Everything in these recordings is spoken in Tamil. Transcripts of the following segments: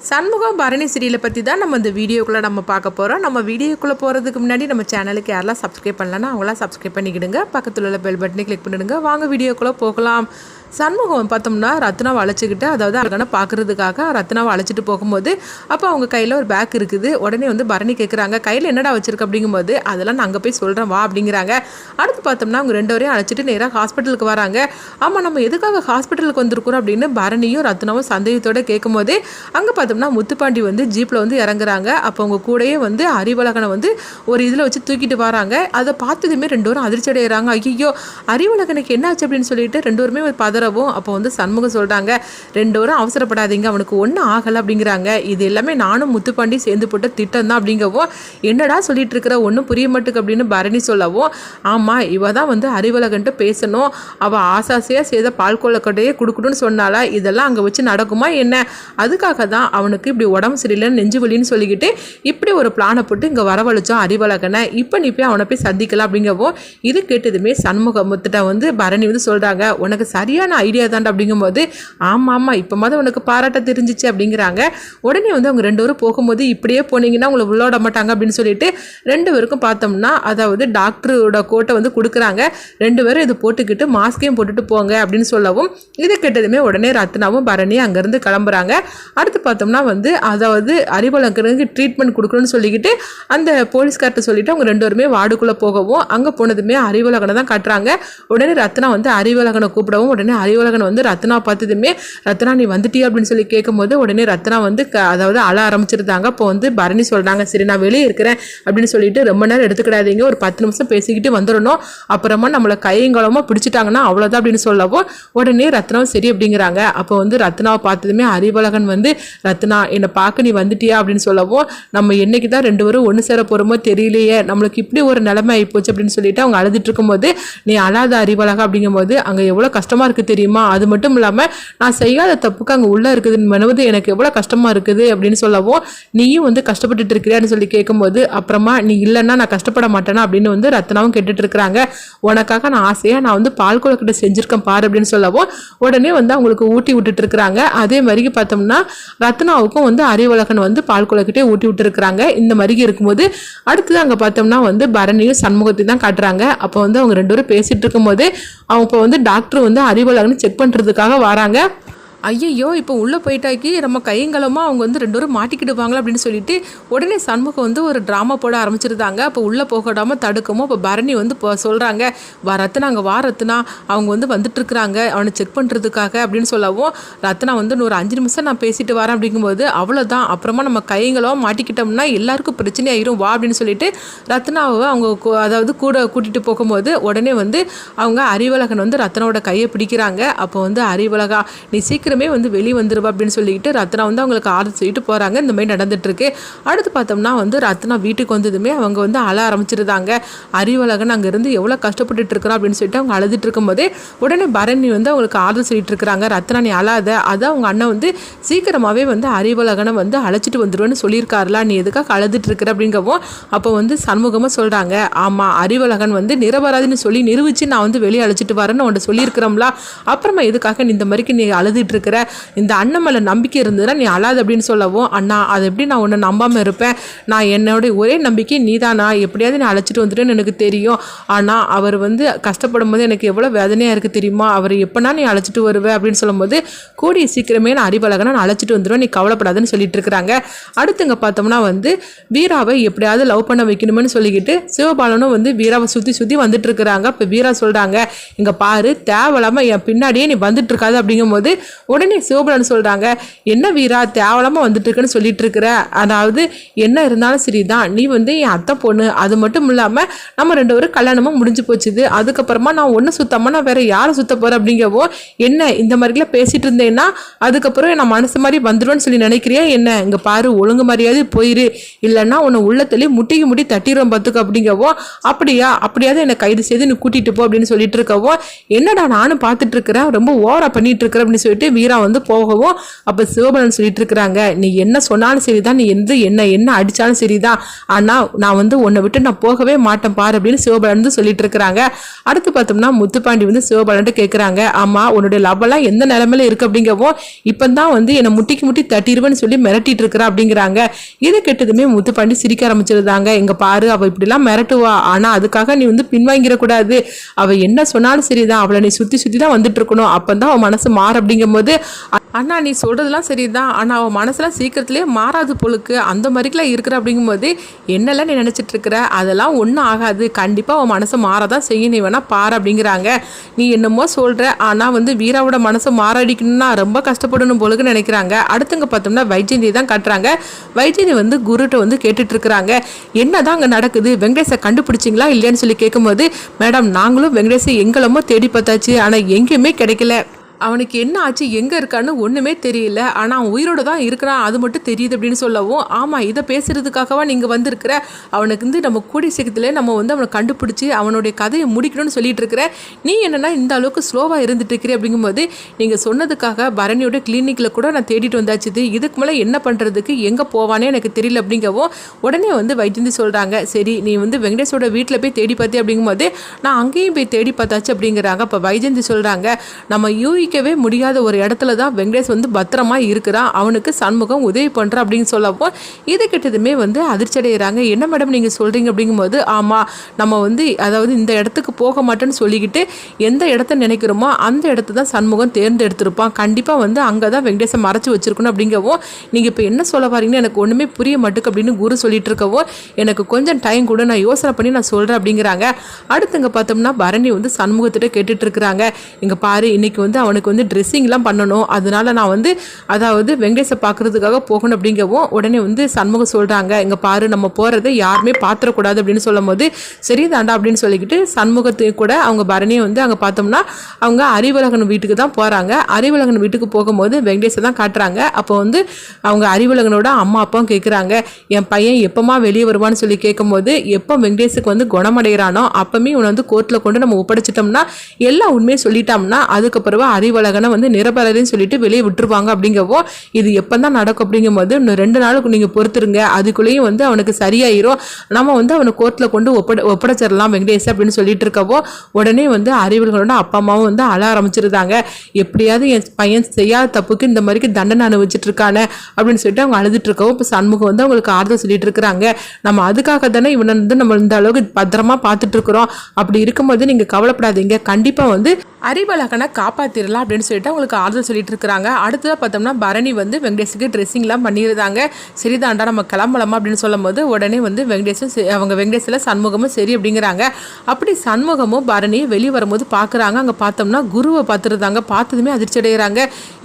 சண்முகம் பரணி சீரியலை பற்றி தான் நம்ம இந்த வீடியோக்குள்ளே நம்ம பார்க்க போகிறோம். நம்ம வீடியோக்குள்ளே போகிறதுக்கு முன்னாடி நம்ம சேனலுக்கு யாரெல்லாம் சப்ஸ்கிரைப் பண்ணலன்னா அவங்களாம் சப்ஸ்கிரைப் பண்ணிக்கிடுங்க. பக்கத்தில் உள்ள பெல் பட்டனை கிளிக் பண்ணிடுங்க. வாங்க வீடியோக்குள்ளே போகலாம். சண்முகம் பார்த்தோம்னா ரத்னாவை அழைச்சிக்கிட்டு, அதாவது அழகான பார்க்குறதுக்காக ரத்னாவை அழைச்சிட்டு போகும்போது அப்போ அவங்க கையில் ஒரு பேக் இருக்குது. உடனே வந்து பரணி கேட்குறாங்க, கையில் என்னடா வச்சிருக்கு அப்படிங்கும்போது அதெல்லாம் நான் அங்கே போய் சொல்கிறேன் வா அப்படிங்கிறாங்க. அடுத்து பார்த்தோம்னா அவங்க ரெண்டு வரையும் அழைச்சிட்டு நேராக ஹாஸ்பிட்டலுக்கு வராங்க. ஆமாம், நம்ம எதுக்காக ஹாஸ்பிட்டலுக்கு வந்திருக்கிறோம் அப்படின்னு பரணியும் ரத்னாவும் சந்தேகத்தோடு கேட்கும்போது அங்கே பார்த்தோம்னா முத்துப்பாண்டி வந்து ஜீப்பில் வந்து இறங்குறாங்க. அப்போ அவங்க கூடயே வந்து அறிவழகனை வந்து ஒரு இதில் வச்சு தூக்கிட்டு வராங்க. அதை பார்த்ததுமே ரெண்டு பேரும் அதிர்ச்சி அடைகிறாங்க. ஐயோ, அறிவழகனுக்கு என்னாச்சு அப்படின்னு சொல்லிட்டு ரெண்டு பேருமே பதறவும் அப்போ வந்து சண்முகம் சொல்கிறாங்க, ரெண்டு பேரும் அவசரப்படாதீங்க, அவனுக்கு ஒன்றும் ஆகலை அப்படிங்கிறாங்க. இது எல்லாமே நானும் முத்துப்பாண்டி சேர்ந்து போட்ட திட்டம் தான் அப்படிங்கவும், என்னடா சொல்லிட்டு இருக்கிற, ஒன்றும் புரிய மாட்டுக்கு அப்படின்னு பரணி சொல்லவும், ஆமாம் இவ தான் வந்து அறிவழகன்ட்டு பேசணும், அவள் ஆசாசையாக செய்த பால் கொள்ளக்கட்டையே கொடுக்கணும்னு சொன்னால இதெல்லாம் அங்கே வச்சு நடக்குமா என்ன, அதுக்காக தான் அவனுக்கு இப்படி உடம்பு சரியில்லைன்னு நெஞ்சு வலின்னு சொல்லிக்கிட்டு இப்படி ஒரு பிளானை போட்டு இங்கே வரவழைச்சோம் அறிவழகனை, இப்போ நீ போய் அவனை போய் சந்திக்கலாம் அப்படிங்கவும், இது கேட்டதுமே சண்முகத்திட்ட வந்து பரணி வந்து சொல்கிறாங்க, உனக்கு சரியான ஐடியா தான் அப்படிங்கும்போது, ஆமாம் இப்போ மாதிரி உனக்கு பாராட்ட தெரிஞ்சிச்சு அப்படிங்கிறாங்க. உடனே வந்து அவங்க ரெண்டு பேரும் போகும்போது இப்படியே போனீங்கன்னா உங்களை உள்ளோட மாட்டாங்க அப்படின்னு சொல்லிட்டு ரெண்டு பேருக்கும் பார்த்தோம்னா அதாவது டாக்டரோட கோட்டை வந்து கொடுக்குறாங்க. ரெண்டு பேரும் இது போட்டுக்கிட்டு மாஸ்கையும் போட்டுட்டு போங்க அப்படின்னு சொல்லவும், இதை கேட்டதுமே உடனே ரத்னாவும் பரணியும் அங்கேருந்து கிளம்புறாங்க. அடுத்து பார்த்தோம்னா வந்து அதாவது அறிவழகனுக்கு ட்ரீட்மெண்ட் கொடுக்கணும்னு சொல்லிக்கிட்டு அந்த போலீஸ்கார்ட்ட சொல்லிட்டு அவங்க ரெண்டு பேருமே வார்டுக்குள்ளே போகவும், அங்கே போனதுமே அறிவழகனை தான் காட்டுறாங்க. உடனே ரத்னா வந்து அறிவழகனை கூப்பிடவும், உடனே அறிவழகன் வந்து ரத்னா பார்த்ததுமே, ரத்னா நீ வந்துட்டியா அப்படின்னு சொல்லி கேட்கும்போது உடனே ரத்னா வந்து அதாவது அழ ஆரம்பிச்சிருந்தாங்க. அப்போ வந்து பரணி சொல்கிறாங்க, சரி நான் வெளியே இருக்கிறேன் அப்படின்னு சொல்லிட்டு ரொம்ப நேரம் எடுத்துக்கிடாதீங்க, ஒரு 10 நிமிஷம் பேசிக்கிட்டு வந்துடணும், அப்புறமா நம்மளை கையங்கலமாக பிடிச்சிட்டாங்கன்னா அவ்வளோதான் அப்படின்னு சொல்லவும், உடனே ரத்னாவும் சரி அப்படிங்கிறாங்க. அப்போ வந்து ரத்னாவை பார்த்ததுமே அறிவழகன் வந்து, ரத்னா என்னை பார்க்க நீ வந்துட்டியா அப்படின்னு சொல்லவும், நம்ம என்னைக்கு தான் ரெண்டு பேரும் ஒன்று சேர போகிறோமோ தெரியலையே, நம்மளுக்கு இப்படி ஒரு நிலைமை ஆகிப்போச்சு அப்படின்னு சொல்லிட்டு அவங்க அழுதுட்டு இருக்கும்போது, நீ அழாத அறிவழகா அப்படிங்கும்போது அங்கே எவ்வளோ கஷ்டமாக இருக்குது தெரியுமா, அது மட்டும் இல்லாமல் நான் செய்யாத தப்புக்கு அங்கே உள்ளே இருக்குதுன்னு மனது எனக்கு எவ்வளோ கஷ்டமாக இருக்குது அப்படின்னு சொல்லவும், நீயும் வந்து கஷ்டப்பட்டுட்டு இருக்கிறியான்னு சொல்லி கேட்கும்போது, அப்புறமா நீ இல்லைன்னா நான் கஷ்டப்பட மாட்டேனா அப்படின்னு வந்து ரத்னாவும் கேட்டுட்டு இருக்கிறாங்க. உனக்காக நான் ஆசையாக நான் வந்து பால் கொழுக்கட்டை செஞ்சுருக்கேன் பாரு அப்படின்னு சொல்லவும், உடனே வந்து அவங்களுக்கு ஊட்டி விட்டுட்டு இருக்கிறாங்க. அதே மாதிரி பார்த்தோம்னா ரத்னாவுக்கும் வந்து அறிவழகன் வந்து பால் கொழுக்கட்டையை ஊட்டி விட்டுருக்குறாங்க. இந்த மாதிரி இருக்கும்போது அடுத்தது அங்கே பார்த்தோம்னா வந்து பரணியும் சண்முகத்தையும் தான் காட்டுறாங்க. அப்போ வந்து அவங்க ரெண்டு பேரும் பேசிட்டு இருக்கும்போது அவங்க இப்போ வந்து டாக்டர் வந்து அறிவழகன் செக் பண்ணுறதுக்காக வராங்க. ஐயையோ, இப்போ உள்ளே போயிட்டாக்கி நம்ம கையங்கலமாக அவங்க வந்து ரெண்டு பேரும் மாட்டிக்கிடுவாங்களா அப்படின்னு சொல்லிட்டு உடனே சண்முகம் வந்து ஒரு ட்ராமா போட ஆரம்பிச்சிருந்தாங்க. அப்போ உள்ளே போகாமல் தடுக்கமோ இப்போ பரணி வந்து இப்போ சொல்கிறாங்க, ரத்னா அங்கே ரத்னா அவங்க வந்து வந்துட்டுருக்குறாங்க அவனை செக் பண்ணுறதுக்காக அப்படின்னு சொல்லவும், ரத்னா வந்து ஒரு 5 நிமிஷம் நான் பேசிட்டு வரேன் அப்படிங்கும்போது, அவ்வளோதான் அப்புறமா நம்ம கையங்கலமாக மாட்டிக்கிட்டோம்னா எல்லாருக்கும் பிரச்சனை ஆயிரும் வா அப்படின்னு சொல்லிட்டு ரத்னாவை அவங்க அதாவது கூட கூட்டிகிட்டு போகும்போது உடனே வந்து அவங்க அறிவழகன் வந்து ரத்னாவோட கையை பிடிக்கிறாங்க. அப்போ வந்து அறிவழகா நீ சீக்கிரமே வந்து வெளியே வந்துருவா அப்படின்னு சொல்லிட்டு ரத்னா வந்து அவங்களுக்கு ஆர்டர் சொல்லிட்டு போகிறாங்க. இந்த மாதிரி நடந்துட்டு இருக்கு. அடுத்து பார்த்தோம்னா வந்து ரத்னா வீட்டுக்கு வந்ததுமே அவங்க வந்து அழ ஆரம்பிச்சிருந்தாங்க. அறிவழகன் அங்கேருந்து எவ்வளோ கஷ்டப்பட்டுட்டு இருக்கிறான் அப்படின்னு சொல்லிட்டு அவங்க அழுதுட்டு இருக்கும்போதே உடனே பரணி வந்து அவங்களுக்கு ஆர்டர் சொல்லிட்டு இருக்கிறாங்க, ரத்னா நீ அழாத, அதான் அவங்க அண்ணன் வந்து சீக்கிரமாகவே வந்து அறிவழகனை வந்து அழைச்சிட்டு வந்துடுவேன்னு சொல்லியிருக்காருல, நீ எதுக்காக அழுதுட்டு இருக்கிற அப்படிங்கவும், அப்போ வந்து சண்முகமாக சொல்கிறாங்க, ஆமாம் அறிவழகன் வந்து நிரபராதின்னு சொல்லி நிரூபித்து நான் வந்து வெளியே அழைச்சிட்டு வரேன்னு உன்னை சொல்லியிருக்கிறோம்ல, அப்புறமா எதுக்காக நீ இந்த மாதிரிக்கு நீ அழுதுட்டு இருக்கிற, இந்த அண்ணன் மேலே நம்பிக்கை இருந்ததுன்னா நீ அழாது அப்படின்னு சொல்லவும், அண்ணா அது எப்படி நான் உன்னை நம்பாமல் இருப்பேன், நான் என்னோட ஒரே நம்பிக்கை நீதானா, எப்படியாவது நீ அழைச்சிட்டு வந்துட்டேன்னு எனக்கு தெரியும், ஆனால் அவர் வந்து கஷ்டப்படும் போது எனக்கு எவ்வளோ வேதனையாக இருக்குது தெரியுமா, அவர் எப்போனா நீ அழைச்சிட்டு வருவேன் அப்படின்னு சொல்லும்போது, கூடிய சீக்கிரமே நான் அறிவழகனை நான் அழைச்சிட்டு வந்துடுவேன், நீ கவலைப்படாதுன்னு சொல்லிட்டு இருக்கிறாங்க. அடுத்துங்க பார்த்தோம்னா வந்து வீராவை எப்படியாவது லவ் பண்ண வைக்கணும்னு சொல்லிக்கிட்டு சிவபாலனும் வந்து வீராவை சுற்றி வந்துட்டு இருக்கிறாங்க. இப்போ வீரா சொல்கிறாங்க, இங்கே பாரு தேவையில்லாமல் என் பின்னாடியே நீ வந்துட்டு இருக்காது அப்படிங்கும்போது உடனே சிவபாலன் சொல்கிறாங்க, என்ன வீரா தேவலாமல் வந்துட்டு இருக்குன்னு சொல்லிட்டு இருக்கிற, அதாவது என்ன இருந்தாலும் சரிதான், நீ வந்து என் அத்தை பொண்ணு, அது மட்டும் இல்லாமல் நம்ம ரெண்டு பேரும் கல்யாணமும் முடிஞ்சு போச்சுது, அதுக்கப்புறமா நான் ஒன்று சுத்தமாக நான் வேற யாரை சுத்த போகிறேன் அப்படிங்கவோ, என்ன இந்த மாதிரிலாம் பேசிட்டு இருந்தேன்னா அதுக்கப்புறம் நான் மனசு மாதிரி வந்துடுவேன்னு சொல்லி நினைக்கிறியா என்ன, இங்கே பாரு ஒழுங்கு மாதிரியாவது போயிரு, இல்லைன்னா உன்னை உள்ளத்துலேயே முட்டி தட்டிடுவோம் பார்த்துக்க அப்படிங்கவோ, அப்படியாவது என்னை கைது செய்து நீ கூட்டிகிட்டு போ அப்படின்னு சொல்லிட்டு இருக்கவோ, என்னடா நானும் பார்த்துட்டு இருக்கிறேன் ரொம்ப ஓவரா பண்ணிட்டு இருக்கிறேன் அப்படின்னு சொல்லிட்டு வீரா வந்து போகவும் அப்போ சிவபாலன் சொல்லிட்டு இருக்கிறாங்க, நீ என்ன சொன்னாலும் சரிதான், நீ என்ன அடித்தாலும் சரிதான், ஆனால் நான் வந்து உன்னை விட்டு நான் போகவே மாட்டேன் பாரு அப்படின்னு சிவபாலன் வந்து சொல்லிட்டு இருக்கிறாங்க. அடுத்து பார்த்தோம்னா முத்துப்பாண்டி வந்து சிவபாலன்ட்டு கேட்குறாங்க, ஆமாம் உன்னுடைய லவ்வெல்லாம் எந்த நிலைமையில இருக்கு அப்படிங்கவும் இப்போ தான் வந்து என்னை முட்டி தட்டிடுவேன்னு சொல்லி மிரட்டிட்டு இருக்கிறா அப்படிங்கிறாங்க. இதை கெட்டதுமே முத்துப்பாண்டி சிரிக்க ஆரம்பிச்சிருந்தாங்க. இங்க பாரு, அவ இப்படிலாம் மிரட்டுவா, ஆனா அதுக்காக நீ வந்து பின்வாங்கிடக்கூடாது, அவ என்ன சொன்னாலும் சரிதான், அவளை நீ சுத்தி தான் வந்துட்டு இருக்கணும், அப்பதான் அவன் மனசு மாற அப்படிங்கும் போது, அண்ணா நீ சொல்றதெல்லாம் சரிதான், ஆனா அவன் மனசுலாம் சீக்கிரத்திலேயே மாறாது பொழுக்கு, அந்த மாதிரிலாம் இருக்கிற அப்படிங்கும்போது என்னெல்லாம் நீ நினைச்சிட்டு இருக்கிற, அதெல்லாம் ஒன்றும் ஆகாது, கண்டிப்பா அவன் மனசை மாறதான் செய்ய, நீ வேணா பாரு அப்படிங்கிறாங்க. நீ என்னமோ சொல்ற, ஆனா வந்து வீராவோட மனசை மாறடிக்கணும்னா ரொம்ப கஷ்டப்படணும் பொழுக்கு நினைக்கிறாங்க. அடுத்துங்க பார்த்தோம்னா வைஜெயந்தி தான் காட்டுறாங்க. வைஜெயந்தி வந்து குருட்ட வந்து கேட்டுட்டு இருக்கிறாங்க, என்னதான் அங்கே நடக்குது, வெங்கடேஷை கண்டுபிடிச்சிங்களா இல்லையான்னு சொல்லி கேட்கும்போது, மேடம் நாங்களும் வெங்கடேஷை எங்களமோ தேடி பார்த்தாச்சு, ஆனால் எங்கேயுமே கிடைக்கல, அவனுக்கு என்ன ஆச்சு எங்கே இருக்கான்னு ஒன்றுமே தெரியல, ஆனால் அவன் உயிரோட தான் இருக்கிறான் அது மட்டும் தெரியுது அப்படின்னு சொல்லவும், ஆமாம் இதை பேசுகிறதுக்காகவா நீங்கள் வந்திருக்கிற, அவனுக்கு வந்து நம்ம கூடிய சீக்கிரத்தில் நம்ம வந்து அவனை கண்டுபிடிச்சி அவனுடைய கதையை முடிக்கணும்னு சொல்லிட்டு இருக்கிற, நீ என்னென்னா இந்த அளவுக்கு ஸ்லோவாக இருந்துட்டு இருக்கிற அப்படிங்கும்போது, நீங்கள் சொன்னதுக்காக பரணியோட கிளினிக்கில் கூட நான் தேடிட்டு வந்தாச்சு, இதுக்கு மேலே என்ன பண்ணுறதுக்கு எங்கே போவானே எனக்கு தெரியல அப்படிங்கவும், உடனே வந்து வைஜெயந்தி சொல்கிறாங்க, சரி நீ வந்து வெங்கடேஷோட வீட்டில் போய் தேடி பார்த்தே அப்படிங்கும்போது நான் அங்கேயும் போய் தேடி பார்த்தாச்சு அப்படிங்கிறாங்க. அப்போ வைஜெயந்தி சொல்கிறாங்க, நம்ம யூகிக்கவே முடியாத ஒரு இடத்துல தான் வெங்கடேஷ் வந்து பத்திரமா இருக்கிறான், அவனுக்கு சண்முகம் உதவி பண்ணுறான் அப்படின்னு சொல்லப்போ இது கிட்டதுமே வந்து அதிர்ச்சி அடைகிறாங்க. என்ன மேடம் நீங்கள் சொல்கிறீங்க அப்படிங்கும்போது, ஆமாம் நம்ம வந்து அதாவது இந்த இடத்துக்கு போக மாட்டேன்னு சொல்லிக்கிட்டு எந்த இடத்த நினைக்கிறோமோ அந்த இடத்த தான் சண்முகம் தேர்ந்தெடுத்திருப்பான், கண்டிப்பாக வந்து அங்கே தான் வெங்கடேஷை மறைச்சி வச்சிருக்கணும் அப்படிங்கவும், நீங்கள் இப்போ என்ன சொல்ல பாருங்கன்னு எனக்கு ஒன்றுமே புரிய மாட்டுக்கு அப்படின்னு குரு சொல்லிட்டு இருக்கவும், எனக்கு கொஞ்சம் டைம் கூட நான் யோசனை பண்ணி நான் சொல்கிறேன் அப்படிங்கிறாங்க. அடுத்துங்க பார்த்தோம்னா பரணி வந்து சண்முகத்திட்ட கேட்டுட்டு இருக்கிறாங்க, இங்கே பாரு இன்னைக்கு வந்து அவனுக்கு வந்து ட்ரெஸ்ஸிங்லாம் பண்ணணும், அதனால நான் வந்து அதாவது வெங்கடேஷை பார்க்கறதுக்காக போகணும் அப்படிங்கவும், உடனே வந்து சண்முகம் சொல்கிறாங்க, இங்கே பாரு நம்ம போகிறத யாருமே பார்த்துடக்கூடாது அப்படின்னு சொல்லும் போது, சரிதாண்டா அப்படின்னு சொல்லிக்கிட்டு சண்முகத்துக்கு கூட அவங்க பரணியை வந்து அங்கே பார்த்தோம்னா அவங்க அறிவுலகன் வீட்டுக்கு தான் போகிறாங்க. அறிவுலகன் வீட்டுக்கு போகும்போது வெங்கடேஷை தான் காட்டுறாங்க. அப்போ வந்து அவங்க அறிவுலகனோட அம்மா அப்பாவும் கேட்குறாங்க, என் பையன் எப்போமா வெளியே வருவான்னு சொல்லி கேட்கும்போது, எப்போ வெங்கடேஷுக்கு வந்து குணமடைகிறானோ அப்பவுமே இவனை வந்து கோர்ட்டில் கொண்டு நம்ம ஒப்படைச்சிட்டோம்னா எல்லா உண்மையை சொல்லிட்டோம்னா அதுக்கப்புறம் அறிவுலகனை வந்து நிரபராதின்னு சொல்லிட்டு வெளியே விட்டுருவாங்க அப்படிங்கவோ, இது எப்போ தான் நடக்கும் அப்படிங்கும்போது இன்னும் 2 நாளுக்கு நீங்கள் பொறுத்துருங்க, அதுக்குள்ளேயும் வந்து அவனுக்கு சரியாயிரும், நம்ம வந்து அவனை கோர்ட்டில் கொண்டு ஒப்படைச்சிடலாம் வெங்கடேஷ் அப்படின்னு சொல்லிட்டு இருக்கவோ, உடனே வந்து அறிவுகளோட அப்பா அம்மாவும் வந்து அழ ஆரம்பிச்சிருந்தாங்க, எப்படியாவது என் பையன் செய்யாத தப்புக்கு இந்த மாதிரி தண்டனை அனுபவிச்சுட்டு இருக்கானே அப்படின்னு சொல்லிட்டு அவங்க அழுதுட்டு இருக்கவும், இப்போ சண்முகம் வந்து அவங்களுக்கு ஆறுதல் சொல்லிட்டு இருக்கிறாங்க, நம்ம அதுக்காக தானே இவனை வந்து நம்ம இந்த அளவுக்கு பத்திரமா பார்த்துட்டு இருக்கிறோம், அப்படி இருக்கும்போது நீங்கள் கவலைப்படாதீங்க, கண்டிப்பாக வந்து அறிவழகனை காப்பாற்றிடலாம் அப்படின்னு சொல்லிட்டு அவங்களுக்கு ஆறுதல் சொல்லிட்டு இருக்கிறாங்க. அடுத்ததாக பார்த்தோம்னா பரணி வந்து வெங்கடேஷுக்கு ட்ரெஸ்ஸிங்லாம் பண்ணியிருந்தாங்க. சரிதாண்டா நம்ம கிளம்பலாமா அப்படின்னு சொல்லும் போது உடனே வந்து அவங்க வெங்கடேஷில் சண்முகமும் சரி அப்படிங்கிறாங்க. அப்படி சண்முகமும் பரணியும் வெளியே வரும்போது பார்க்குறாங்க. அங்கே பார்த்தோம்னா குருவை பார்த்துருந்தாங்க. பார்த்ததுமே அதிர்ச்சி அடைகிறாங்க.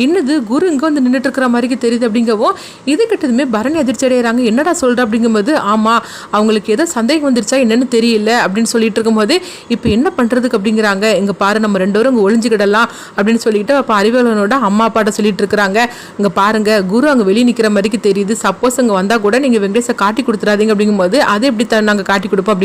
இன்னது குரு இங்கே வந்து நின்றுட்டு இருக்கிற மாதிரி தெரியுது அப்படிங்கவும், இது கிட்டதுமே பரணி அதிர்ச்சி அடைகிறாங்க. என்னடா சொல்கிற அப்படிங்கும்போது, ஆமாம் அவங்களுக்கு ஏதோ சந்தேகம் வந்துருச்சா என்னன்னு தெரியல அப்படின்னு சொல்லிட்டு இருக்கும்போது, இப்போ என்ன பண்ணுறதுக்கு அப்படிங்கிறாங்க. இங்கே பாரு நம்ம 2 பேரும் இங்கே ஒளிஞ்சுக்கிடலாம் அப்படின்னு சொல்லிட்டு அப்போ அறிவழகனோட அம்மா அப்பாட்ட சொல்லிட்டு இருக்கிறாங்க. இங்கே பாருங்க குரு அங்கே வெளியே நிற்கிற மாதிரி தெரியுது, சப்போஸ் அங்கே வந்தால் கூட நீங்கள் வெங்கடேஷை காட்டி கொடுத்துறாதீங்க அப்படிங்கும்போது, அதை எப்படி நாங்கள் காட்டி கொடுப்போம் அப்படிங்க